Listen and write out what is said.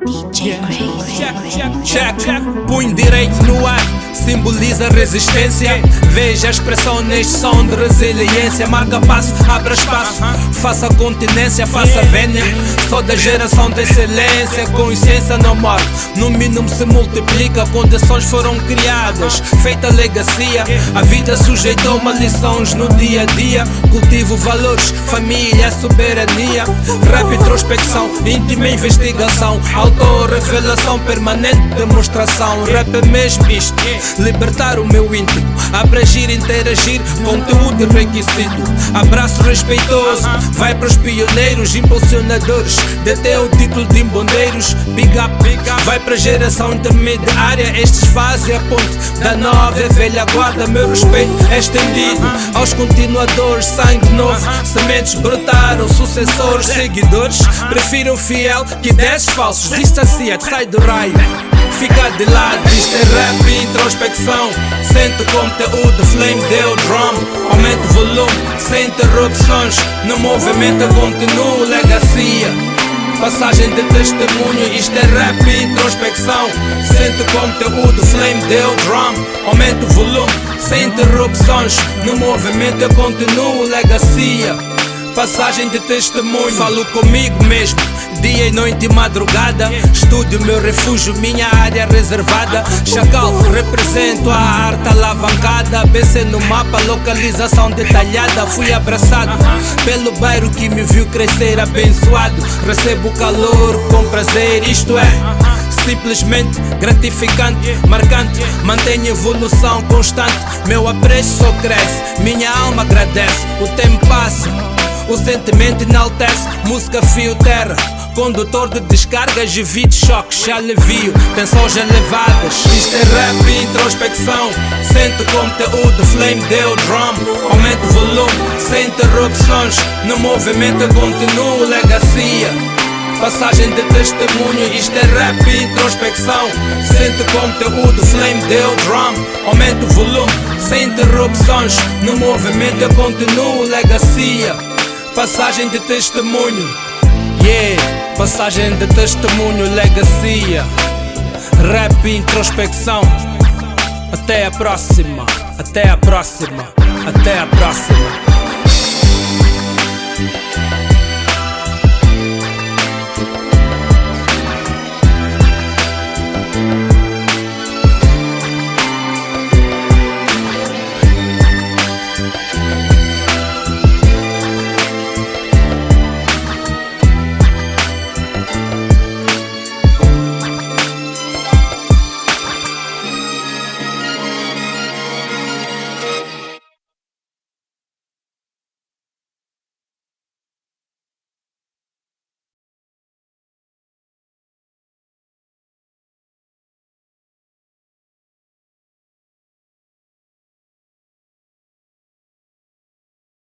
DJ Crazy. Check. Punho direito no ar, simboliza resistência. Veja a expressão neste som de resiliência. Marca passo, abra espaço, faça continência, faça vénia. Sou da geração da excelência, consciência não morre, no mínimo se multiplica. Condições foram criadas, feita legacia. A vida sujeitou-me a lições no dia a dia. Cultivo valores, família, soberania. Rap, introspecção, íntima investigação. Autorrevelação, permanente demonstração. Rap é mesmo isto, libertar o meu íntimo, abrangir, interagir, conteúdo enriquecido. Abraço respeitoso, vai para os pioneiros, impulsionadores, detém o título de imbondeiros. Big up, vai para a geração intermediária. Estes fazem a ponte da nova e velha guarda. Meu respeito é estendido aos continuadores. Sangue novo, sementes brotaram, sucessores, seguidores. Prefiro o fiel que 10 falsos. Distancia-te, sai do raio, fica de lado. Isto é rap, introspecção. Sente o conteúdo, flame deu drum. Aumenta o volume, sem interrupções. No movimento continuo, legacia. Passagem de testemunho, isto é rap, introspecção. Sente o conteúdo, flame deu drum. Aumenta o volume, sem interrupções. No movimento eu continuo, legacia. Passagem de testemunho, falo comigo mesmo, dia e noite e madrugada. Estúdio, meu refúgio, minha área reservada. Chacal, represento a arte alavancada. BC no mapa, localização detalhada. Fui abraçado pelo bairro que me viu crescer abençoado. Recebo calor com prazer, isto é simplesmente gratificante, marcante. Mantenho evolução constante, meu apreço só cresce, minha alma agradece. O tempo passa, o sentimento enaltece. Música fio terra, condutor de descargas e vídeos choques, alivio, tensões elevadas. Isto é rap, introspecção. Sente o conteúdo, flame deu drum. Aumenta o volume, sem interrupções. No movimento eu continuo, legacia. Passagem de testemunho, isto é rap, introspecção. Sente o conteúdo, flame deu drum. Aumenta o volume, sem interrupções. No movimento eu continuo, legacia. Passagem de testemunho, passagem de testemunho, legacia. Rap, introspecção. Até a próxima, até a próxima, até a próxima.